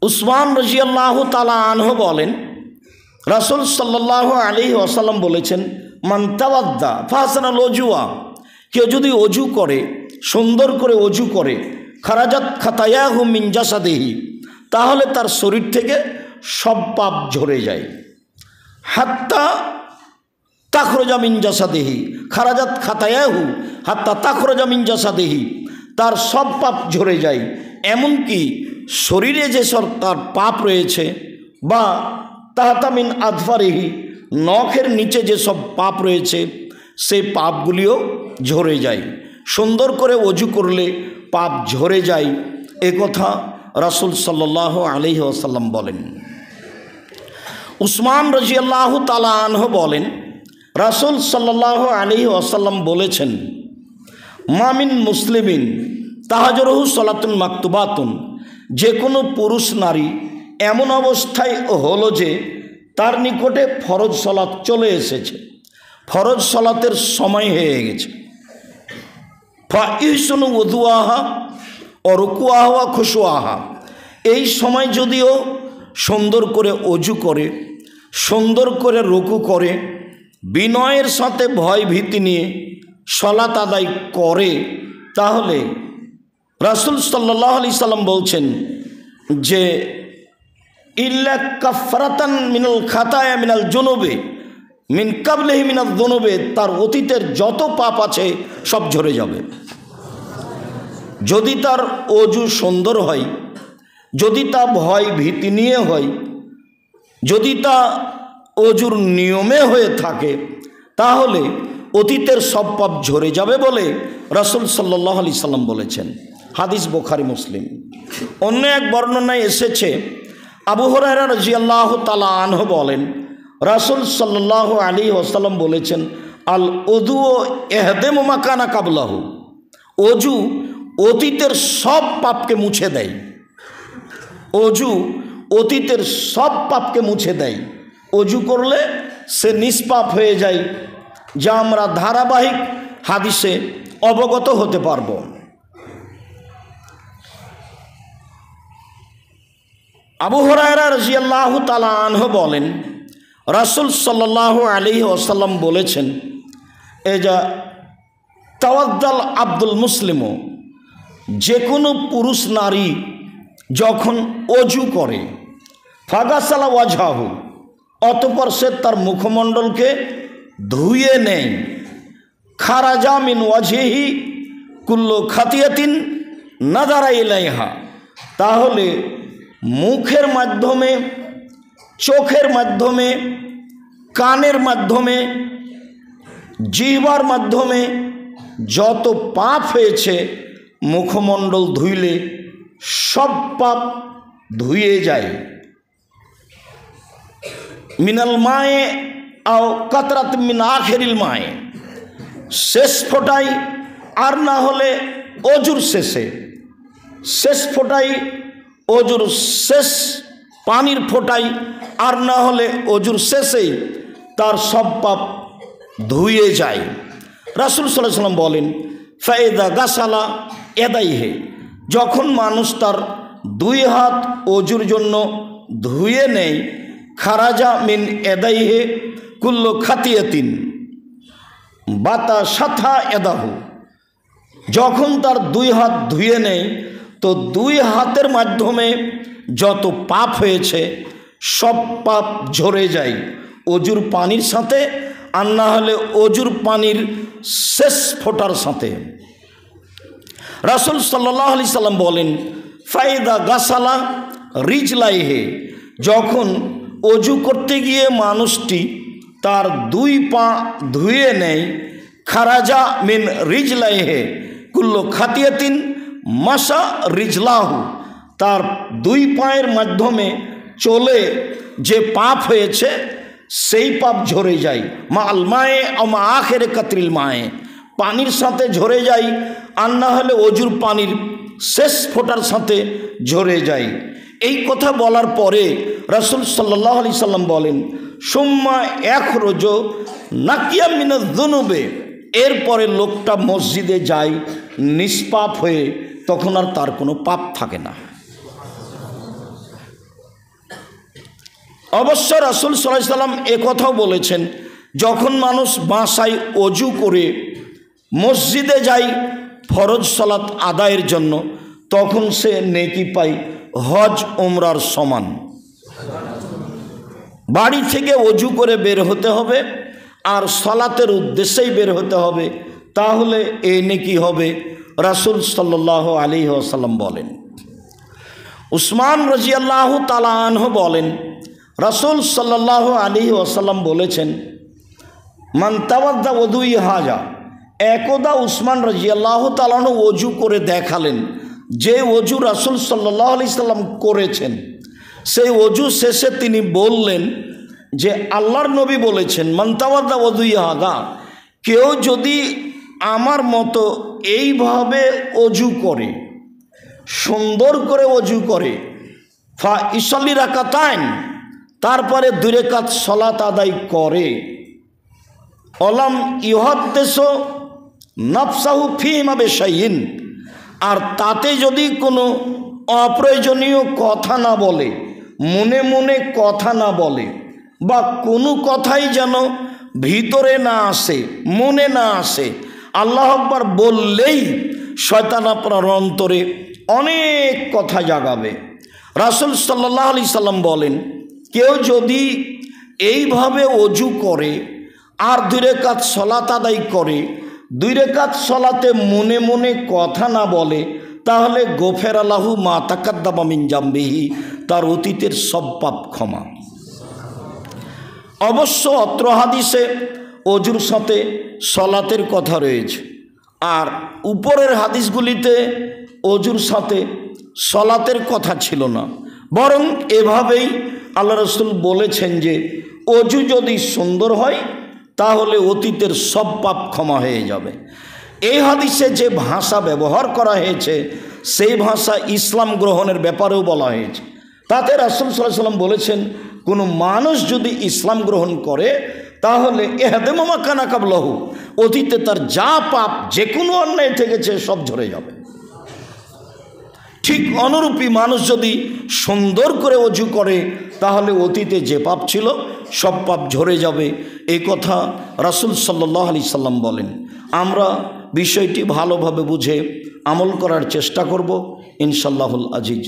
উসমান রাদিয়াল্লাহু তাআলা আনহু বলেন, রাসূল সাল্লাল্লাহু আলাইহি ওয়াসাল্লাম বলেছেন, মান তাওয়াদ্দা ফাহসানাল ওযুয়া, কেউ যদি অজু করে, সুন্দর করে অজু করে, খারাজাত খাতায়াহু মিন জাসাদিহি, তাহলে তার শরীর থেকে সব পাপ ঝরে যায়। হাত্তা তাখরুজা মিন জাসাদিহি, খারাজাত খাতায়াহু হাত্তা তাখরুজা মিন জাসাদিহি, তার সব পাপ ঝরে যায়। এমনকি শরীরে যেসব তার পাপ রয়েছে, বা তাহতা মিন আদফারিহি, নখের নিচে যেসব পাপ রয়েছে, সেই পাপগুলিও ঝরে যায়। সুন্দর করে অজু করলে পাপ ঝরে যায়, এ কথা রাসূল সাল্লাল্লাহু আলাইহি ওয়াসাল্লাম বলেন। উসমান রাদিয়াল্লাহু তাআলা আনহু বলেন, রাসূল সাল্লাল্লাহু আলাইহি ওয়াসাল্লাম বলেছেন, মামিন মুসলিমিন তাহাজুরহু সালাতুন মাকতুবাতুন, যে কোনো পুরুষ নারী এমন অবস্থায় হলো যে তার নিকটে ফরজ সালাত চলে এসেছে, ফরজ সালাতের সময় হয়ে গেছে। ফাইহসুনু ওযুআহা ও রুকুআহা ওয়া খুশুআহা, এই সময় যদিও সুন্দর করে অজু করে, সুন্দর করে রুকু করে, বিনয়ের সাথে ভয় ভীতি নিয়ে সালাত আদায় করে, তাহলে রাসূল সাল্লাল্লাহু আলাইহি সাল্লাম বলছেন যে ইল্লা কাফরাতান মিনাল খাতায়া মিনাল জুনুবে মিন কাবলিহি মিনাল যুনুবে, তার অতীতের যত পাপ আছে সব ঝরে যাবে। যদি তার অজু সুন্দর হয়, যদি তা ভয় ভীতি নিয়ে হয়, যদি তা অজুর নিয়মে হয়ে থাকে, তাহলে অতীতের সব পাপ ঝরে যাবে বলে রাসূল সাল্লাল্লাহু আলাইহি সাল্লাম বলেছেন। হাদিস বুখারী মুসলিম। অন্য এক বর্ণনায় এসেছে, আবু হুরায়রা রাদিয়াল্লাহু তাআলা আনহু বলেন, রাসূল সাল্লাল্লাহু আলাইহি ওয়াসাল্লাম বলেছেন, আল উযু ইহদামু মা কানা কাবলাহু, অজু অতীতের সব পাপকে মুছে দেয়। অজু অতীতের সব পাপকে মুছে দেয়। অজু করলে সে নিষ্পাপ হয়ে যায়, যা আমরা ধারাবাহিক হাদিসে অবগত হতে পারব। আবু হুরায়রা রাদিয়াল্লাহু তাআলা আনহু বলেন, রাসূল সাল্লাল্লাহু আলাইহি ওয়াসাল্লাম বলেছেন, এজা তাওয়াদ্দাল আব্দুল মুসলিমু, যে কোনো পুরুষ নারী যখন অজু করে, ফাগাসালা ওয়াজহাহু, অতঃপর সে তার মুখমণ্ডলকে ধুয়ে নেয়, খারাজা মিন ওয়াজহিহি কুল্লু খাতিয়াতিন নাযারা ইলাইহা, তাহলে মুখের মাধ্যমে, চোখের মাধ্যমে, কানের মাধ্যমে, জিহ্বার মাধ্যমে যত পাপ হয়েছে, মুখমণ্ডল ধুইলে সব পাপ ধুয়ে যায়। মিনাল মায়ে আও কাতরাত মিন আখিরিল মায়ে, শেষ ফোঁটাই, আর না হলে অজুর শেষে, শেষ ফোঁটাই অজুর শেষ পানির ফোঁটাই, আর না হলে অজুর শেষেই তার সব পাপ ধুয়ে যায়। রাসূল সাল্লাল্লাহু আলাইহি ওয়াসাল্লাম বলেন, ফাইদা গাসালা ইয়াদাইহি, যখন মানুষ তার দুই হাত অজুর জন্য ধুয়ে নেয়, খারাজা মিন ইয়াদাইহি কুল্লু খাতিয়াতিন বাতা সাথা ইয়াদাহু, যখন তার দুই হাত ধুয়ে নেয়, তো দুই হাতের মাধ্যমে যত পাপ হয়েছে সব পাপ ঝরে যায় অজুর পানির সাথে, আর না হলে অজুর পানির শেষ ফোঁটার সাথে। রাসূল সাল্লাল্লাহু আলাইহি সাল্লাম বলেন, ফাইদা গাসালা রিজলাইহে, যখন অজু করতে গিয়ে মানুষটি তার দুই পা ধুয়ে নেয়, খারাজা মিন রিজলাইহে কুল্লু খাতিয়াতিন মাসা রিজলাহু, তার দুই পায়ের মাধ্যমে চলে যে পাপ হয়েছে সেই পাপ ঝরে যায়। মা আল মায়ে আমা আখেরে কাতরিল মায়ে, পানির সাথে ঝরে যায়, আর না হলে অজুর পানির শেষ ফোঁটার সাথে ঝরে যায়। এই কথা বলার পরে রাসূল সাল্লাল্লাহু আলাইহি সাল্লাম বলেন, সুম্মা ইয়াখরুজ নাকিয়া মিনাজ যুনুবে, এরপরে লোকটা মসজিদে যায় নিষ্পাপ হয়ে, তখন আর তার কোনো পাপ থাকে না। অবশ্য রাসূল সাল্লাল্লাহু আলাইহি সাল্লাম একথাও বলেছেন, যখন মানুষ বাসায় অজু করে মসজিদে যায় ফরজ সালাত আদায়ের জন্য, তখন সে নেকি পায় হজ উমরার সমান। বাড়ি থেকে অজু করে বের হতে হবে আর সালাতের উদ্দেশ্যেই বের হতে হবে, তাহলে এই নেকি হবে। রাসূল সাল্লাল্লাহু আলাইহি ওয়াসাল্লাম বলেন। উসমান রাদিয়াল্লাহু তাআলা আনহু বলেন, রাসূল সাল্লাল্লাহু আলাইহি ওয়াসাল্লাম বলেছেন, মান তাওয়াদ্দা ওযুই হাজা। একদা উসমান রাদিয়াল্লাহু তাআলা আনহু ওযু করে দেখালেন, যে ওযু রাসূল সাল্লাল্লাহু আলাইহি সাল্লাম করেছেন, সেই ওযু শেষে তিনি বললেন যে আল্লাহর নবী বলেছেন, মান তাওয়াদ্দা ওযুই হাজা, কেউ যদি আমার মতো এইভাবে ওযু করে, সুন্দর করে ওযু করে, ফা ইসাল্লি রাকাতাইন, তারপরে 2 রাকাত সালাত আদায় করে, অলাম ইউহাদ্দিসু নাফসাহু ফীমা বিশাইইন, আর তাতে যদি কোনো অপ্রয়োজনীয় কথা না বলে, মনে মনে কথা না বলে, বা কোনো কথাই যেন ভিতরে না আসে, মনে না আসে, আল্লাহু আকবার বললেই শয়তান আপনার অন্তরে অনেক কথা জাগাবে। রাসূল সাল্লাল্লাহু আলাইহি সাল্লাম বলেন, কেউ যদি এইভাবে ওযু করে আর 2 রাকাত সালাত আদায় করে, 2 রাকাত সালাতে মনে মনে কথা না বলে, তাহলে গোফেরা লাহু মা তাকাদ্দামা মিন জামবিহি, তার অতীতের সব পাপ ক্ষমা। অবশ্য অত্র হাদিসে ওযুর সাথে সালাতের কথা রয়েছে, আর উপরের হাদিসগুলিতে ওযুর সাথে সালাতের কথা ছিল না, বরং এভাবেই আল্লাহ রাসূল বলেছেন যে ওযু যদি সুন্দর হয় তাহলে অতীতের সব পাপ ক্ষমা হয়ে যাবে। এই হাদিসে যে ভাষা ব্যবহার করা হয়েছে, সেই ভাষা ইসলাম গ্রহণের ব্যাপারেও বলা হয়েছে। তাতে রাসূল সাল্লাল্লাহু আলাইহি সাল্লাম বলেছেন, কোনো মানুষ যদি ইসলাম গ্রহণ করে তাহলে ইহদামু মা কানা কাবলাহু, অতীতে তার যা পাপ, যে কোনো অন্যায় থেকেছে, সব ঝরে যাবে। ঠিক অনুরূপী মানুষ যদি সুন্দর করে ওযু করে, তাহলে অতীতে যে পাপ ছিল সব পাপ ঝরে যাবে। এই কথা রাসূল সাল্লাল্লাহু আলাইহি সাল্লাম বলেন। আমরা বিষয়টি ভালোভাবে বুঝে আমল করার চেষ্টা করব ইনশাআল্লাহুল আজিজ।